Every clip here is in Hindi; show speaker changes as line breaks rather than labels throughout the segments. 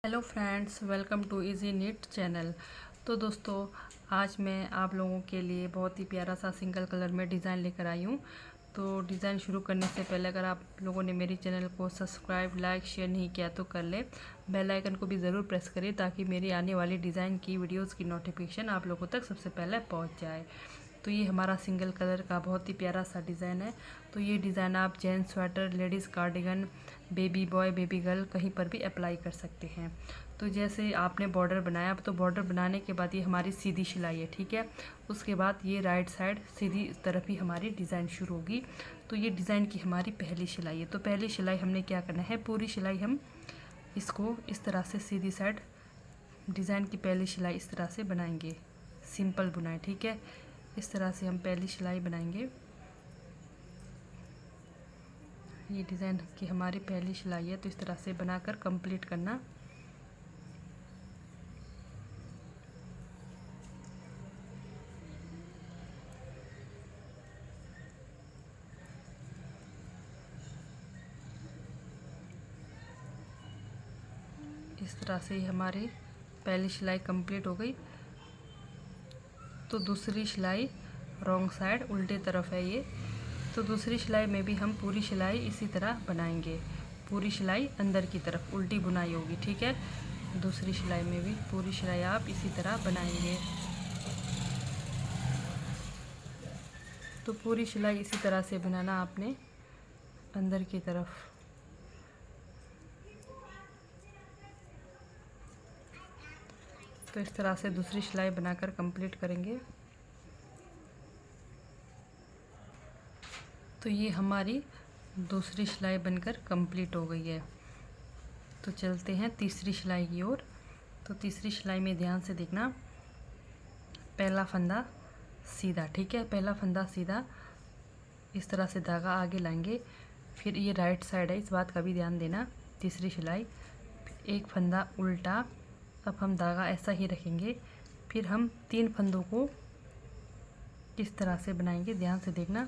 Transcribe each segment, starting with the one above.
Hello friends, welcome to easy NEET channel. तो दोस्तों, आज मैं आप लोगों के लिए बहुत ही प्यारा सा सिंगल कलर में डिज़ाइन लेकर आई हूँ। तो डिज़ाइन शुरू करने से पहले अगर आप लोगों ने मेरी चैनल को सब्सक्राइब, लाइक, शेयर नहीं किया तो कर ले। बेल आइकन को भी ज़रूर प्रेस करिए ताकि मेरी आने वाली डिज़ाइन की वीडियोज़ की नोटिफिकेशन आप लोगों तक सबसे पहले पहुँच जाए। तो ये हमारा सिंगल कलर का बहुत ही प्यारा सा डिज़ाइन है। तो ये डिज़ाइन आप gents sweater, ladies cardigan, baby boy, baby girl कहीं पर भी अप्लाई कर सकते हैं। तो जैसे आपने बॉर्डर बनाया, तो बॉर्डर बनाने के बाद ये हमारी सीधी सिलाई है, ठीक है। उसके बाद ये राइट साइड सीधी तरफ ही हमारी डिज़ाइन शुरू होगी। तो ये डिज़ाइन की हमारी पहली सिलाई है। तो पहली सिलाई हमने क्या करना है, पूरी सिलाई हम इसको इस तरह से सीधी साइड डिज़ाइन की पहली सिलाई इस तरह से बनाएंगे, सिंपल बुनाई, ठीक है। इस तरह से हम पहली सिलाई बनाएंगे। ये डिज़ाइन की हमारी पहली सिलाई है, तो इस तरह से बनाकर कंप्लीट करना। इस तरह से ही हमारी पहली सिलाई कंप्लीट हो गई। तो दूसरी सिलाई रॉन्ग साइड उल्टे तरफ है ये। तो दूसरी सिलाई में भी हम पूरी सिलाई इसी तरह बनाएंगे, पूरी सिलाई अंदर की तरफ उल्टी बुनाई होगी, ठीक है। दूसरी सिलाई में भी पूरी सिलाई आप इसी तरह बनाएंगे। तो पूरी सिलाई इसी तरह से बनाना आपने अंदर की तरफ। तो इस तरह से दूसरी सिलाई बनाकर कंप्लीट करेंगे। तो ये हमारी दूसरी सिलाई बनकर कंप्लीट हो गई है। तो चलते हैं तीसरी सिलाई की ओर। तो तीसरी सिलाई में ध्यान से देखना, पहला फंदा सीधा, ठीक है। पहला फंदा सीधा, इस तरह से धागा आगे लाएंगे। फिर ये राइट साइड है, इस बात का भी ध्यान देना। तीसरी सिलाई, एक फंदा उल्टा। अब हम धागा ऐसा ही रखेंगे। फिर हम 3 फंदों को किस तरह से बनाएंगे, ध्यान से देखना।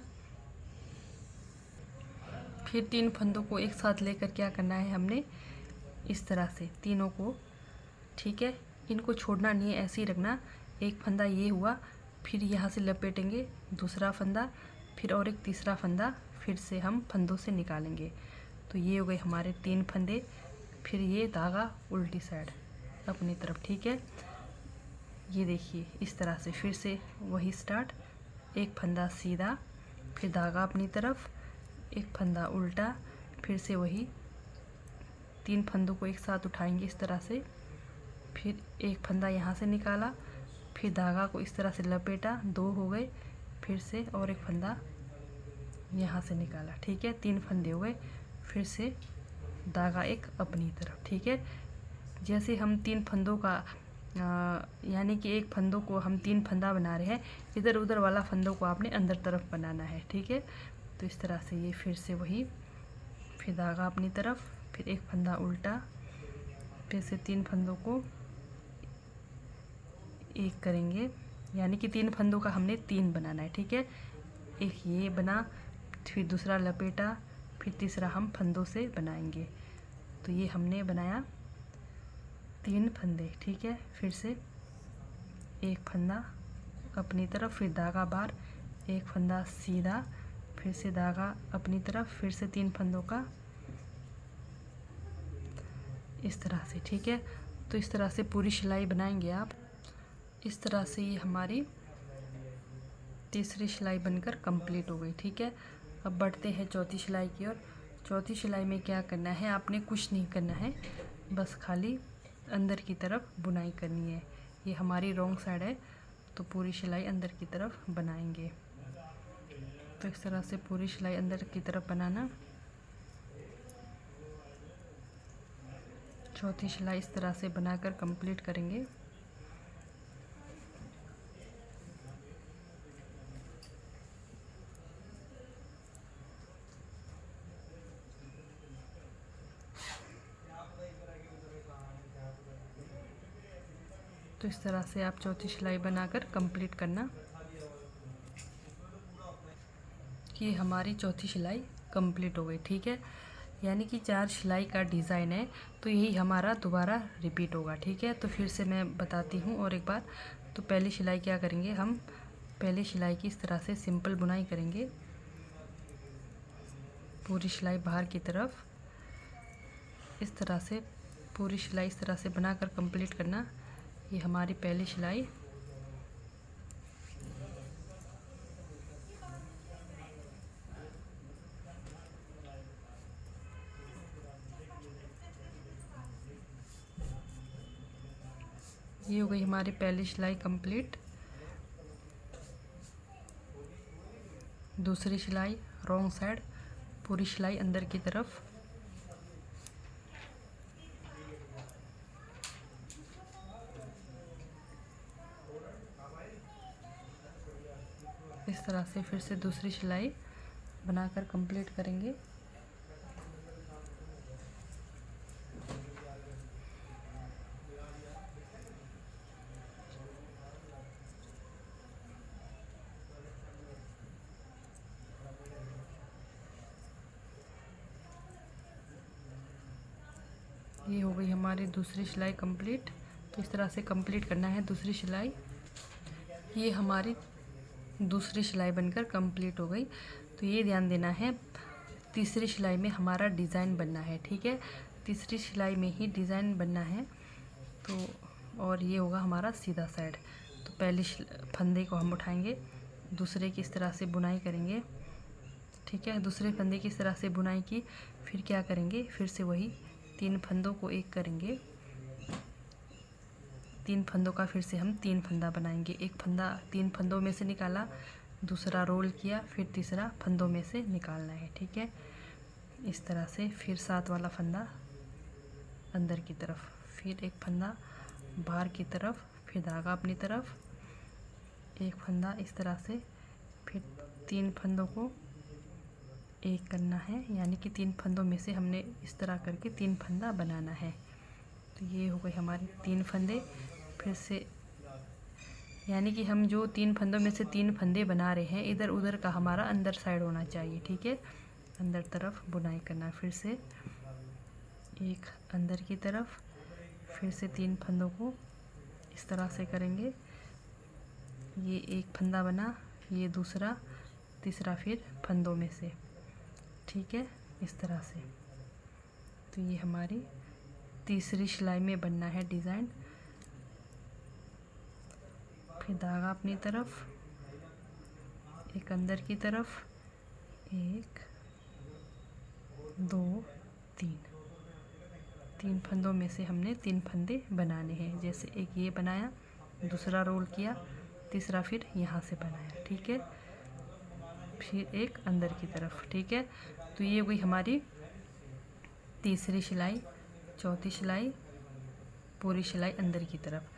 फिर 3 फंदों को एक साथ लेकर क्या करना है हमने, इस तरह से तीनों को, ठीक है। इनको छोड़ना नहीं है, ऐसे ही रखना। एक फंदा ये हुआ, फिर यहाँ से लपेटेंगे दूसरा फंदा, फिर और एक तीसरा फंदा, फिर से हम फंदों से निकालेंगे। तो ये हो गए हमारे 3 फंदे। फिर ये धागा उल्टी साइड अपनी तरफ, ठीक है। ये देखिए इस तरह से फिर से वही स्टार्ट, एक फंदा सीधा, फिर धागा अपनी तरफ, एक फंदा उल्टा, फिर से वही 3 फंदों को एक साथ उठाएंगे इस तरह से। फिर एक फंदा यहाँ से निकाला, फिर धागा को इस तरह से लपेटा, 2 हो गए, फिर से और एक फंदा यहाँ से निकाला, ठीक है। 3 फंदे हो गए, फिर से धागा एक अपनी तरफ, ठीक है। जैसे हम 3 फंदों का यानी कि एक फंदों को हम 3 फंदा बना रहे हैं, इधर उधर वाला फंदों को आपने अंदर तरफ बनाना है, ठीक है। तो इस तरह से ये फिर से वही, फिर धागा अपनी तरफ, फिर एक फंदा उल्टा, फिर से 3 फंदों को एक करेंगे, यानी कि 3 फंदों का हमने 3 बनाना है, ठीक है। एक ये बना, फिर दूसरा लपेटा, फिर तीसरा हम फंदों से बनाएंगे। तो ये हमने बनाया 3 फंदे, ठीक है। फिर से एक फंदा अपनी तरफ, फिर धागा बाहर, एक फंदा सीधा, फिर से धागा अपनी तरफ, फिर से 3 फंदों का इस तरह से, ठीक है। तो इस तरह से पूरी सिलाई बनाएंगे आप। इस तरह से ये हमारी तीसरी सिलाई बनकर कंप्लीट हो गई, ठीक है। अब बढ़ते हैं चौथी सिलाई की ओर। चौथी सिलाई में क्या करना है, आपने कुछ नहीं करना है, बस खाली अंदर की तरफ बुनाई करनी है। ये हमारी रॉन्ग साइड है, तो पूरी सिलाई अंदर की तरफ बनाएंगे। तो इस तरह से पूरी सिलाई अंदर की तरफ बनाना। चौथी सिलाई इस तरह से बनाकर कंप्लीट करेंगे। तो इस तरह से आप चौथी सिलाई बनाकर कंप्लीट करना। ये हमारी चौथी सिलाई कंप्लीट हो गई, ठीक है। यानी कि 4 सिलाई का डिज़ाइन है, तो यही हमारा दोबारा रिपीट होगा। ठीक है, तो फिर से मैं बताती हूँ और एक बार। तो पहली सिलाई क्या करेंगे हम, पहली सिलाई की इस तरह से सिंपल बुनाई करेंगे, पूरी सिलाई बाहर की तरफ इस तरह से पूरी सिलाई इस तरह से बनाकर कंप्लीट करना। ये हमारी पहली सिलाई। ये हो गई हमारी पहली सिलाई कंप्लीट। दूसरी सिलाई रॉन्ग साइड, पूरी सिलाई अंदर की तरफ। इस तरह से फिर से दूसरी सिलाई बनाकर कंप्लीट करेंगे। ये हो गई हमारी दूसरी सिलाई कंप्लीट। तो इस तरह से कंप्लीट करना है दूसरी सिलाई। ये हमारी दूसरी सिलाई बनकर कंप्लीट हो गई। तो ये ध्यान देना है, तीसरी सिलाई में हमारा डिज़ाइन बनना है। ठीक है, तीसरी सिलाई में ही डिज़ाइन बनना है। तो और ये होगा हमारा सीधा साइड। तो पहले फंदे को हम उठाएंगे, दूसरे की इस तरह से बुनाई करेंगे। ठीक है, दूसरे फंदे की इस तरह से बुनाई की, फिर क्या करेंगे, फिर से वही 3 फंदों को एक करेंगे। 3 फंदों का फिर से हम 3 फंदा बनाएंगे। एक फंदा 3 फंदों में से निकाला, दूसरा रोल किया, फिर तीसरा फंदों में से निकालना है। ठीक है, इस तरह से फिर 7 वाला फंदा अंदर की तरफ, फिर एक फंदा बाहर की तरफ, फिर धागा अपनी तरफ, एक फंदा इस तरह से, फिर 3 फंदों को एक करना है। यानी कि 3 फंदों में से हमने इस तरह करके 3 फंदा बनाना है। तो ये हो गए हमारे 3 फंदे। फिर से यानी कि हम जो 3 फंदों में से 3 फंदे बना रहे हैं, इधर उधर का हमारा अंदर साइड होना चाहिए। ठीक है, अंदर तरफ बुनाई करना। फिर से एक अंदर की तरफ, फिर से 3 फंदों को इस तरह से करेंगे। ये एक फंदा बना, ये दूसरा, तीसरा फिर फंदों में से। ठीक है, इस तरह से। तो ये हमारी तीसरी सिलाई में बनना है डिज़ाइन। फिर धागा अपनी तरफ, एक अंदर की तरफ, 1 2 3 फंदों में से हमने 3 फंदे बनाने हैं। जैसे एक ये बनाया, दूसरा रोल किया, तीसरा फिर यहाँ से बनाया। ठीक है, फिर एक अंदर की तरफ। ठीक है, तो ये हुई हमारी तीसरी सिलाई, चौथी सिलाई, पूरी सिलाई अंदर की तरफ।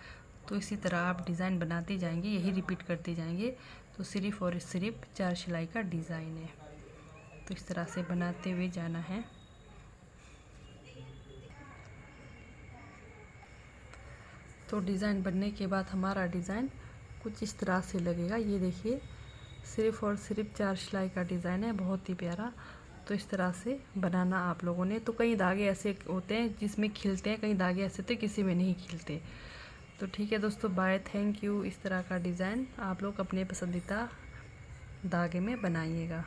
तो इसी तरह आप डिज़ाइन बनाते जाएंगे, यही रिपीट करते जाएंगे। तो सिर्फ और सिर्फ 4 सिलाई का डिज़ाइन है। तो इस तरह से बनाते हुए जाना है। तो डिज़ाइन बनने के बाद हमारा डिज़ाइन कुछ इस तरह से लगेगा। ये देखिए, सिर्फ और सिर्फ 4 सिलाई का डिज़ाइन है, बहुत ही प्यारा। तो इस तरह से बनाना आप लोगों ने। तो कई धागे ऐसे होते हैं जिसमें खिलते हैं, कई धागे ऐसे तो किसी में नहीं खिलते। तो ठीक है दोस्तों, बाय, थैंक यू। इस तरह का डिज़ाइन आप लोग अपने पसंदीदा धागे में बनाइएगा।